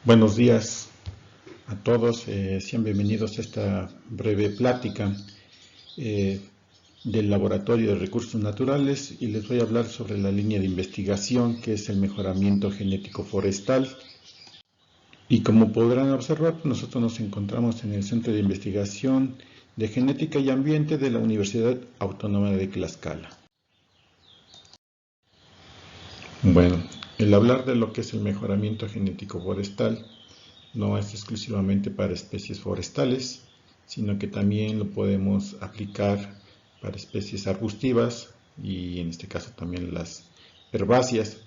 Buenos días a todos, sean bienvenidos a esta breve plática eh, del Laboratorio de Recursos Naturales y les voy a hablar sobre la línea de investigación que es el mejoramiento genético forestal. Y como podrán observar, nosotros nos encontramos en el Centro de Investigación de Genética y Ambiente de la Universidad Autónoma de Tlaxcala. Bueno, el hablar de lo que es el mejoramiento genético forestal no es exclusivamente para especies forestales, sino que también lo podemos aplicar para especies arbustivas y en este caso también las herbáceas.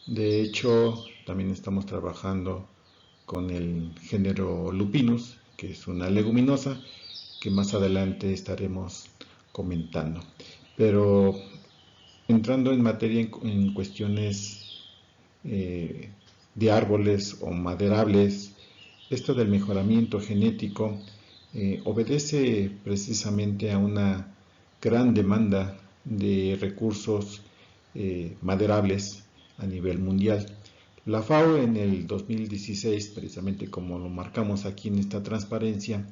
De hecho, también estamos trabajando con el género Lupinus, que es una leguminosa, que más adelante estaremos comentando. Pero entrando en materia en cuestiones de árboles o maderables, esto del mejoramiento genético obedece precisamente a una gran demanda de recursos maderables a nivel mundial. La FAO en el 2016, precisamente como lo marcamos aquí en esta transparencia,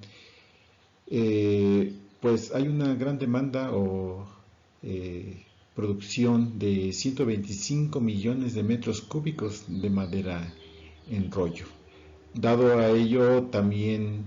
pues hay una gran demanda o producción de 125 millones de metros cúbicos de madera en rollo. Dado a ello, también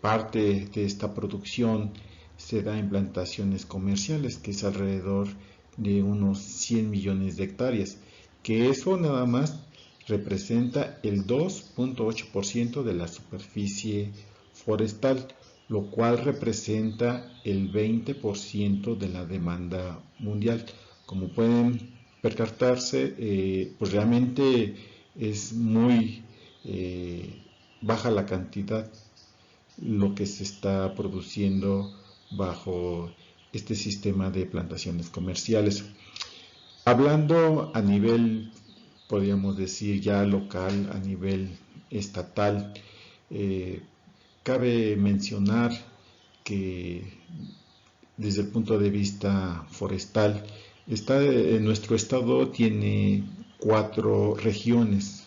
parte de esta producción se da en plantaciones comerciales, que es alrededor de unos 100 millones de hectáreas, que eso nada más representa el 2.8% de la superficie forestal, lo cual representa el 20% de la demanda mundial. Como pueden percatarse, pues realmente es muy baja la cantidad lo que se está produciendo bajo este sistema de plantaciones comerciales. Hablando a nivel, podríamos decir ya local, a nivel estatal, cabe mencionar que desde el punto de vista forestal, nuestro estado tiene 4 regiones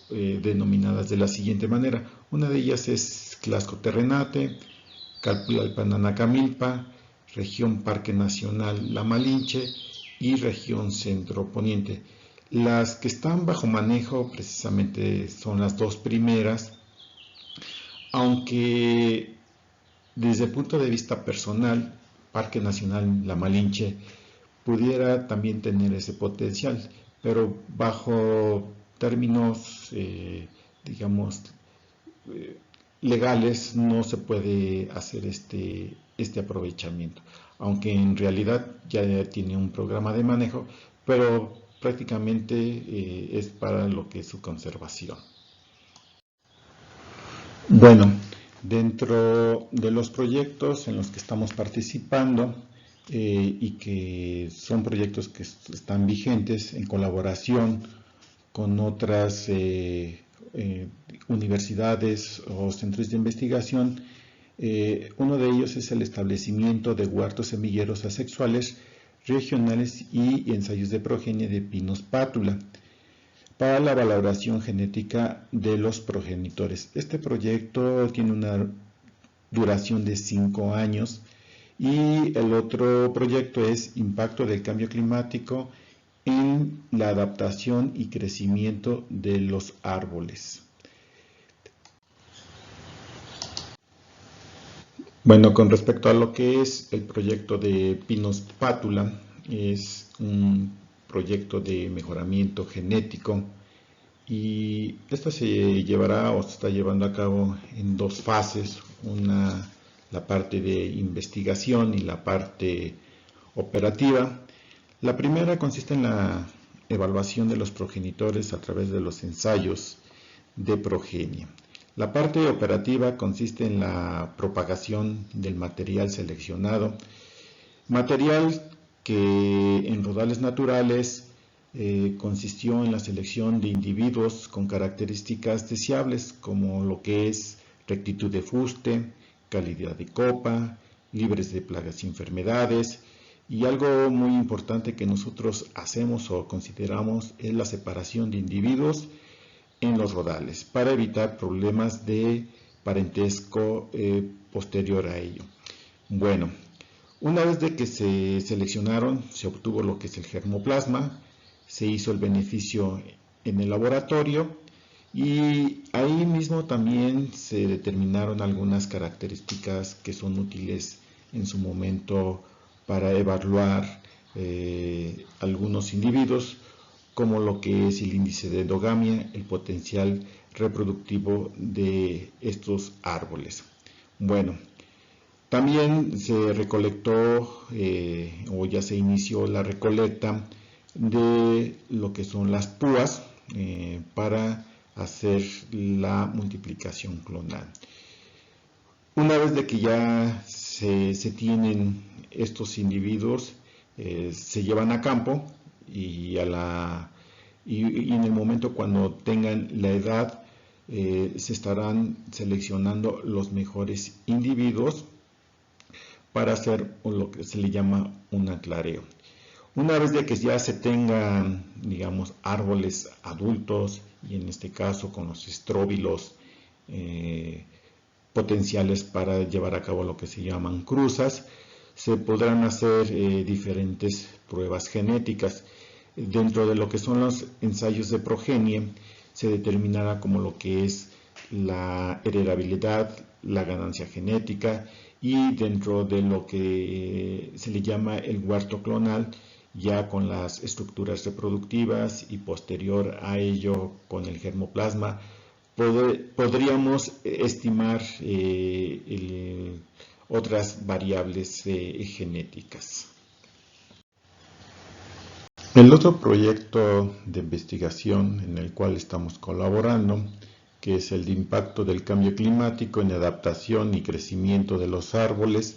denominadas de la siguiente manera. Una de ellas es Tlaxco-Terrenate, Calpulalpan-Anacamilpa, región Parque Nacional La Malinche y región Centro Poniente. Las que están bajo manejo precisamente son las dos primeras, aunque desde el punto de vista personal, Parque Nacional La Malinche pudiera también tener ese potencial, pero bajo términos, digamos, legales no se puede hacer este aprovechamiento, aunque en realidad ya tiene un programa de manejo, pero prácticamente es para lo que es su conservación. Bueno, dentro de los proyectos en los que estamos participando y que son proyectos que están vigentes en colaboración con otras universidades o centros de investigación, uno de ellos es el establecimiento de huertos semilleros asexuales regionales y ensayos de progenie de Pinus pátula para la valoración genética de los progenitores. Este proyecto tiene una duración de 5 años y el otro proyecto es impacto del cambio climático en la adaptación y crecimiento de los árboles. Bueno, con respecto a lo que es el proyecto de Pinus pátula, es un proyecto de mejoramiento genético y esto se llevará o se está llevando a cabo en dos fases, la parte de investigación y la parte operativa. La primera consiste en la evaluación de los progenitores a través de los ensayos de progenie. La parte operativa consiste en la propagación del material seleccionado, material que en rodales naturales consistió en la selección de individuos con características deseables como lo que es rectitud de fuste, calidad de copa, libres de plagas y enfermedades. Y algo muy importante que nosotros hacemos o consideramos es la separación de individuos en los rodales para evitar problemas de parentesco posterior a ello. Bueno, una vez de que se seleccionaron, se obtuvo lo que es el germoplasma, se hizo el beneficio en el laboratorio y ahí mismo también se determinaron algunas características que son útiles en su momento para evaluar algunos individuos, como lo que es el índice de endogamia, el potencial reproductivo de estos árboles. Bueno, también se recolectó o ya se inició la recolecta de lo que son las púas para hacer la multiplicación clonal. Una vez de que ya se tienen estos individuos, se llevan a campo y en el momento cuando tengan la edad, se estarán seleccionando los mejores individuos para hacer lo que se le llama un aclareo. Una vez de que ya se tengan, digamos, árboles adultos, y en este caso con los estróbilos potenciales para llevar a cabo lo que se llaman cruzas, se podrán hacer diferentes pruebas genéticas. Dentro de lo que son los ensayos de progenie, se determinará como lo que es la heredabilidad, la ganancia genética, y dentro de lo que se le llama el huerto clonal, ya con las estructuras reproductivas y posterior a ello con el germoplasma, podríamos estimar otras variables genéticas. El otro proyecto de investigación en el cual estamos colaborando, que es el de impacto del cambio climático en adaptación y crecimiento de los árboles.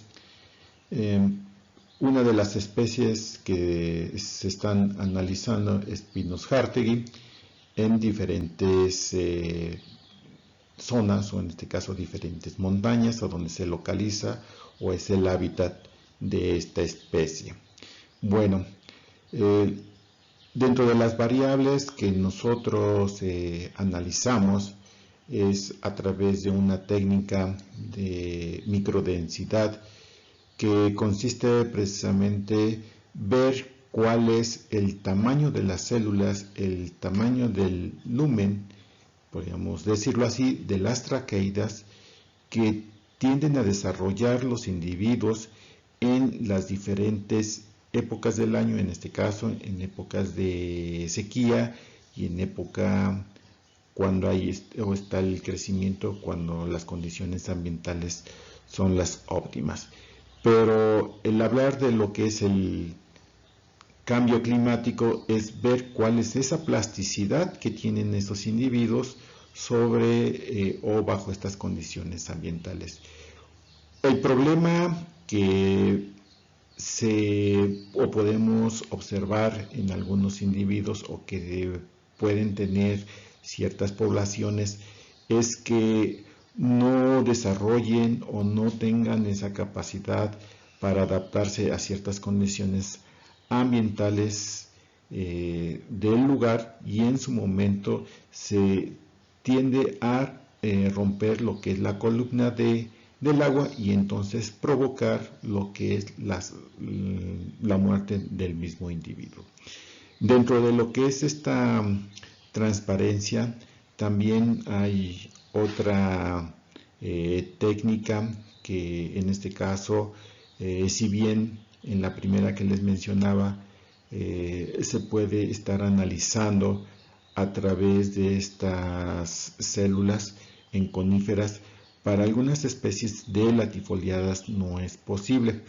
Una de las especies que se están analizando es Pinus hartegi en diferentes zonas, o en este caso diferentes montañas, a donde se localiza o es el hábitat de esta especie. Bueno, dentro de las variables que nosotros analizamos es a través de una técnica de microdensidad que consiste precisamente ver cuál es el tamaño de las células, el tamaño del lumen, podríamos decirlo así, de las traqueidas que tienden a desarrollar los individuos en las diferentes épocas del año, en este caso en épocas de sequía y en época cuando está el crecimiento, cuando las condiciones ambientales son las óptimas. Pero el hablar de lo que es el cambio climático es ver cuál es esa plasticidad que tienen esos individuos sobre o bajo estas condiciones ambientales. El problema que podemos observar en algunos individuos o que pueden tener ciertas poblaciones es que no desarrollen o no tengan esa capacidad para adaptarse a ciertas condiciones ambientales del lugar, y en su momento se tiende a romper lo que es la columna del agua y entonces provocar lo que es la muerte del mismo individuo. Dentro de lo que es esta transparencia, también hay otra técnica que en este caso, si bien en la primera que les mencionaba, se puede estar analizando a través de estas células en coníferas, para algunas especies de latifoliadas no es posible.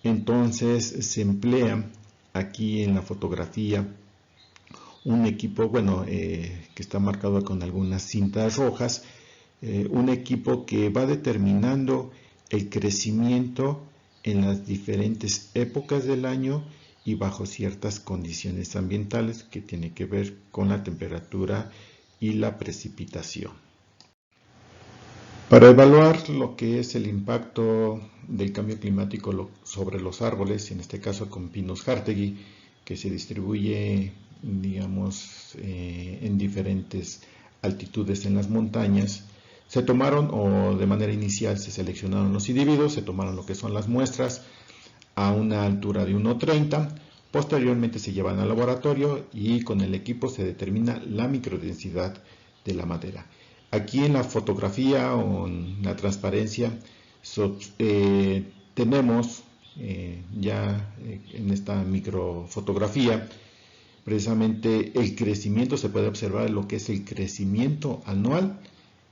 Entonces se emplea aquí en la fotografía un equipo, que está marcado con algunas cintas rojas, un equipo que va determinando el crecimiento en las diferentes épocas del año y bajo ciertas condiciones ambientales que tiene que ver con la temperatura y la precipitación. Para evaluar lo que es el impacto del cambio climático sobre los árboles, en este caso con Pinus hartegi, que se distribuye, digamos, en diferentes altitudes en las montañas, se tomaron, o de manera inicial se seleccionaron los individuos, se tomaron lo que son las muestras a una altura de 1,30, posteriormente se llevan al laboratorio y con el equipo se determina la microdensidad de la madera. Aquí en la fotografía o en la transparencia tenemos ya en esta microfotografía precisamente el crecimiento, se puede observar lo que es el crecimiento anual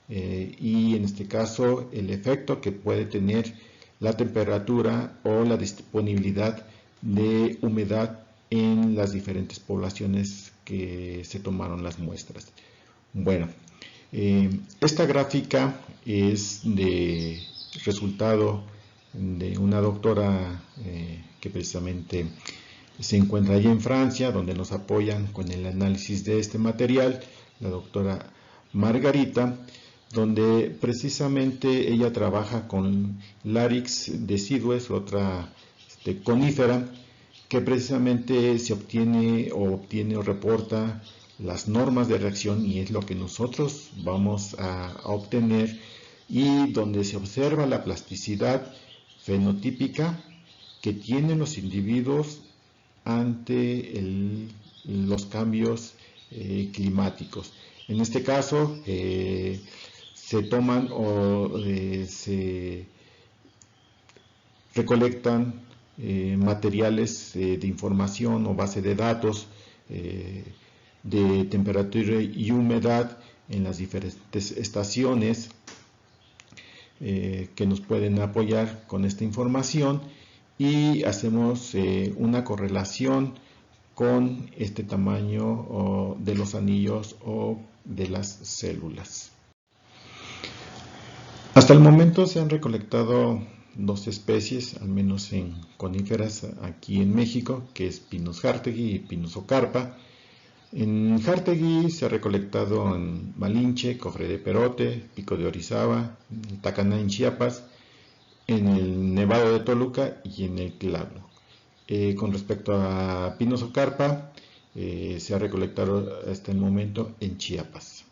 y en este caso el efecto que puede tener la temperatura o la disponibilidad de humedad en las diferentes poblaciones que se tomaron las muestras. Bueno, esta gráfica es de resultado de una doctora que precisamente se encuentra allí en Francia, donde nos apoyan con el análisis de este material, la doctora Margarita, donde precisamente ella trabaja con Larix deciduus, otra conífera, que precisamente se obtiene o reporta las normas de reacción y es lo que nosotros vamos a obtener, y donde se observa la plasticidad fenotípica que tienen los individuos ante los cambios climáticos. En este caso se toman o se recolectan materiales de información o base de datos de temperatura y humedad en las diferentes estaciones que nos pueden apoyar con esta información, y hacemos una correlación con este tamaño de los anillos o de las células. Hasta el momento se han recolectado 2 especies, al menos en coníferas aquí en México, que es Pinus hartegi y Pinus ocarpa. En Hartegui se ha recolectado en Malinche, Cofre de Perote, Pico de Orizaba, Tacaná en Chiapas, en el Nevado de Toluca y en el Clavo. Con respecto a Pinus ocarpa, se ha recolectado hasta el momento en Chiapas.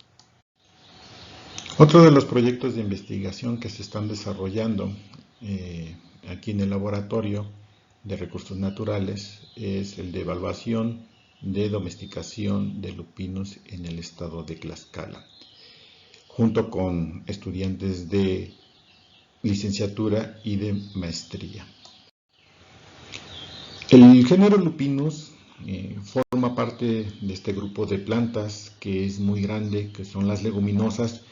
Otro de los proyectos de investigación que se están desarrollando aquí en el Laboratorio de Recursos Naturales es el de evaluación de domesticación de lupinos en el estado de Tlaxcala, junto con estudiantes de licenciatura y de maestría. El género Lupinus forma parte de este grupo de plantas que es muy grande, que son las leguminosas,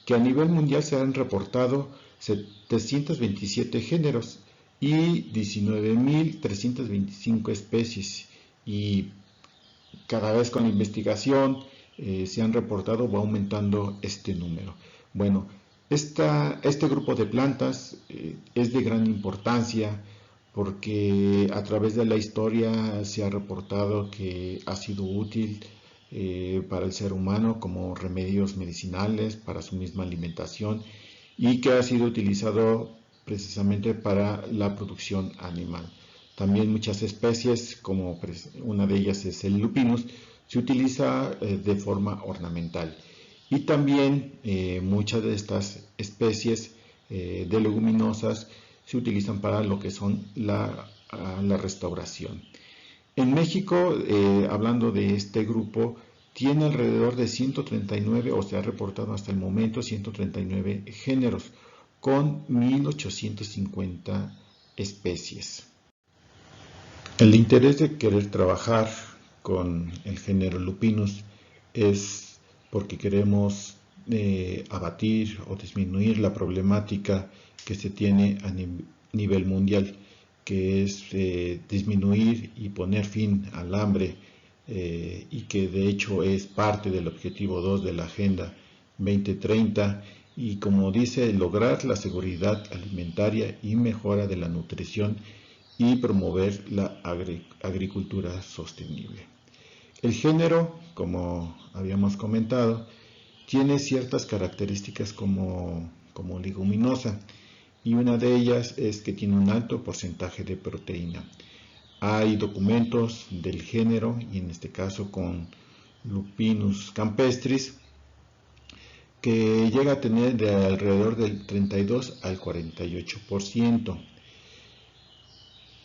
que a nivel mundial se han reportado 727 géneros y 19.325 especies, y cada vez con la investigación se han reportado, va aumentando este número. Bueno, este grupo de plantas es de gran importancia porque a través de la historia se ha reportado que ha sido útil para el ser humano como remedios medicinales, para su misma alimentación, y que ha sido utilizado precisamente para la producción animal. También muchas especies, como una de ellas es el lupinus, se utiliza de forma ornamental. Y también muchas de estas especies de leguminosas se utilizan para lo que son la restauración. En México, hablando de este grupo, tiene alrededor de 139, o se ha reportado hasta el momento 139 géneros, con 1850 especies. El interés de querer trabajar con el género Lupinus es porque queremos abatir o disminuir la problemática que se tiene a nivel mundial, que es disminuir y poner fin al hambre, y que de hecho es parte del objetivo 2 de la Agenda 2030, y como dice, lograr la seguridad alimentaria y mejora de la nutrición y promover la agricultura sostenible. El género, como habíamos comentado, tiene ciertas características como leguminosa, y una de ellas es que tiene un alto porcentaje de proteína. Hay documentos del género, y en este caso con Lupinus campestris, que llega a tener de alrededor del 32 al 48%.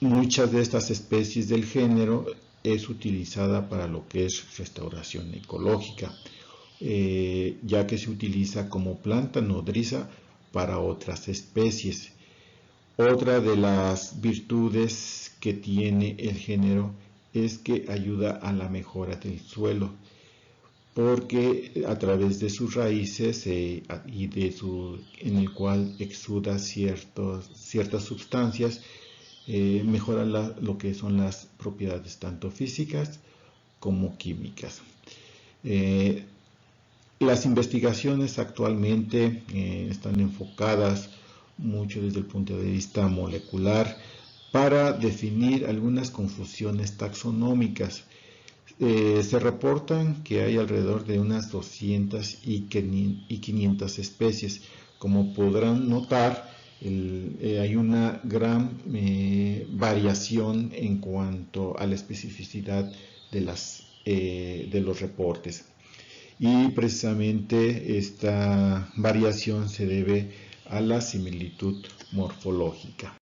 Muchas de estas especies del género es utilizada para lo que es restauración ecológica, ya que se utiliza como planta nodriza para otras especies. Otra de las virtudes que tiene el género es que ayuda a la mejora del suelo, porque a través de sus raíces y en el cual exuda ciertas sustancias, mejora lo que son las propiedades tanto físicas como químicas. Las investigaciones actualmente están enfocadas mucho desde el punto de vista molecular para definir algunas confusiones taxonómicas. Se reportan que hay alrededor de unas 200 y 500 especies. Como podrán notar, hay una gran variación en cuanto a la especificidad de los reportes. Y precisamente esta variación se debe a la similitud morfológica.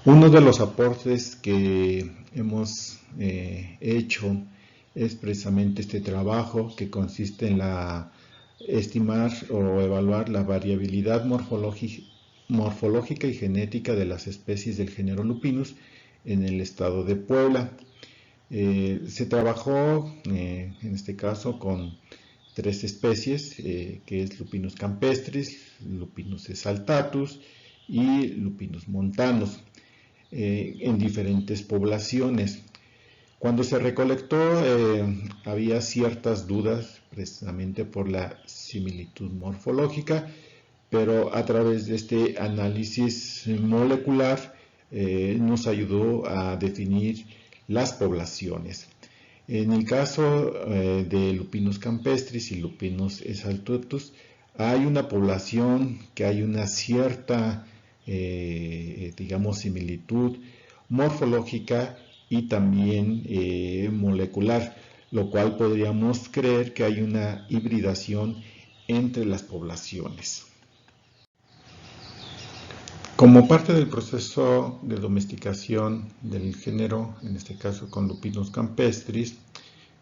Uno de los aportes que hemos hecho es precisamente este trabajo que consiste en estimar o evaluar la variabilidad morfológica y genética de las especies del género Lupinus en el estado de Puebla. Se trabajó en este caso con 3 especies, que es Lupinus campestris, Lupinus exaltatus y Lupinus montanus, en diferentes poblaciones. Cuando se recolectó había ciertas dudas precisamente por la similitud morfológica, pero a través de este análisis molecular nos ayudó a definir las poblaciones. En el caso de Lupinus campestris y Lupinus exaltatus, hay una población que hay una cierta, digamos, similitud morfológica y también molecular, lo cual podríamos creer que hay una hibridación entre las poblaciones. Como parte del proceso de domesticación del género, en este caso con Lupinus campestris,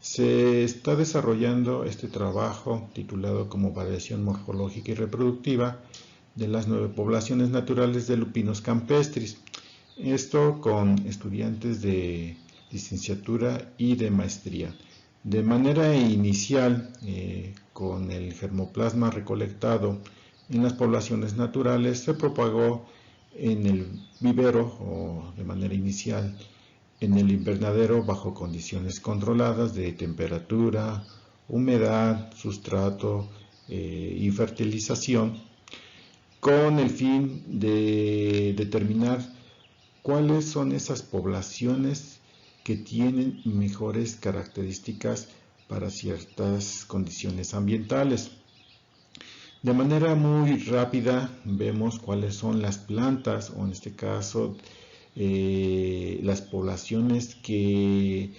se está desarrollando este trabajo titulado como variación morfológica y reproductiva de las 9 poblaciones naturales de Lupinus campestris. Esto con estudiantes de licenciatura y de maestría. De manera inicial, con el germoplasma recolectado en las poblaciones naturales, se propagó en el vivero o de manera inicial en el invernadero bajo condiciones controladas de temperatura, humedad, sustrato y fertilización, con el fin de determinar cuáles son esas poblaciones que tienen mejores características para ciertas condiciones ambientales. De manera muy rápida vemos cuáles son las plantas, o en este caso las poblaciones que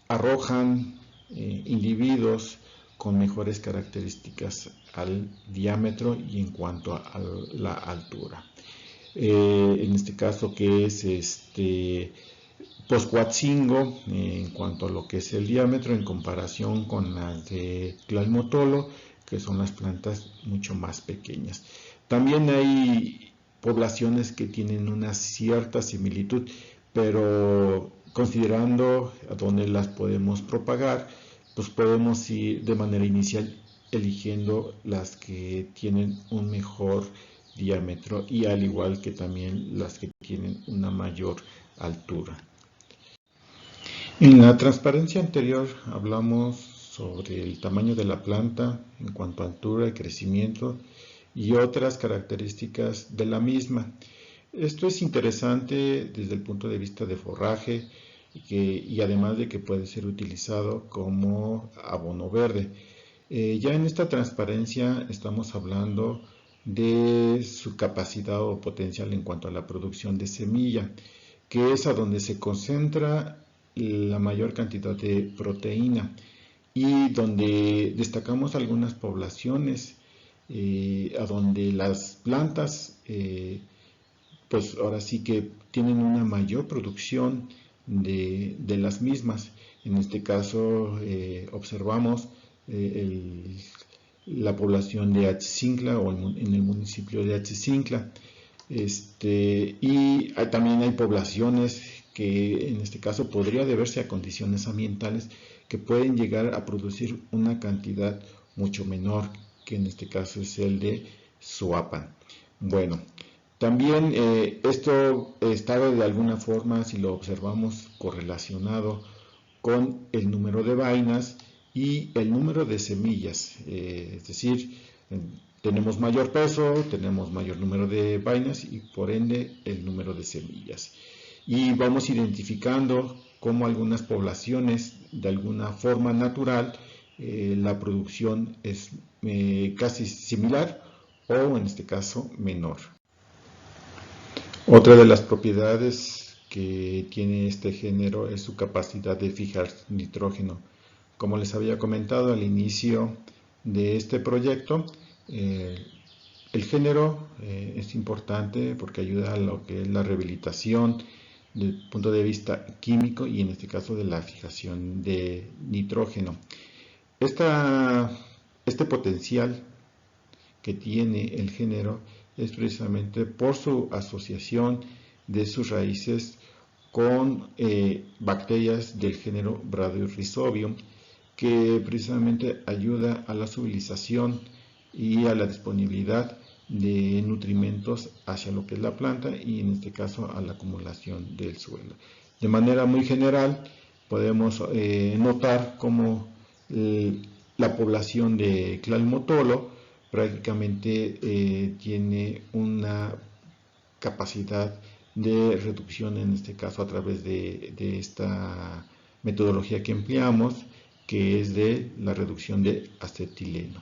arrojan individuos con mejores características al diámetro y en cuanto a la altura. En este caso que es Poscuatzingo, en cuanto a lo que es el diámetro en comparación con las de Tlalmotolo, que son las plantas mucho más pequeñas. También hay poblaciones que tienen una cierta similitud, pero considerando a dónde las podemos propagar, pues podemos ir de manera inicial eligiendo las que tienen un mejor diámetro y al igual que también las que tienen una mayor altura. En la transparencia anterior hablamos sobre el tamaño de la planta en cuanto a altura y crecimiento y otras características de la misma. Esto es interesante desde el punto de vista de forraje y además de que puede ser utilizado como abono verde. Ya en esta transparencia estamos hablando de su capacidad o potencial en cuanto a la producción de semilla, que es a donde se concentra la mayor cantidad de proteína y donde destacamos algunas poblaciones a donde las plantas pues ahora sí que tienen una mayor producción de las mismas. En este caso observamos la población de Achizincla o en el municipio de Achizincla. Y también hay poblaciones que en este caso podría deberse a condiciones ambientales que pueden llegar a producir una cantidad mucho menor, que en este caso es el de Soapan. Bueno, también esto está de alguna forma, si lo observamos, correlacionado con el número de vainas y el número de semillas, es decir, tenemos mayor peso, tenemos mayor número de vainas y por ende el número de semillas. Y vamos identificando cómo algunas poblaciones de alguna forma natural la producción es casi similar o en este caso menor. Otra de las propiedades que tiene este género es su capacidad de fijar nitrógeno. Como les había comentado al inicio de este proyecto, el género es importante porque ayuda a lo que es la rehabilitación desde el punto de vista químico y en este caso de la fijación de nitrógeno. Este potencial que tiene el género es precisamente por su asociación de sus raíces con bacterias del género Bradyrhizobium, que precisamente ayuda a la stabilización y a la disponibilidad de nutrimentos hacia lo que es la planta y en este caso a la acumulación del suelo. De manera muy general podemos notar cómo la población de Tlalmotolo prácticamente tiene una capacidad de reducción, en este caso a través de esta metodología que empleamos, que es de la reducción de acetileno.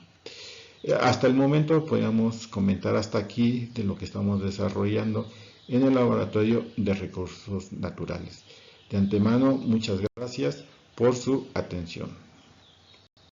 Hasta el momento podemos comentar hasta aquí de lo que estamos desarrollando en el Laboratorio de Recursos Naturales. De antemano, muchas gracias por su atención.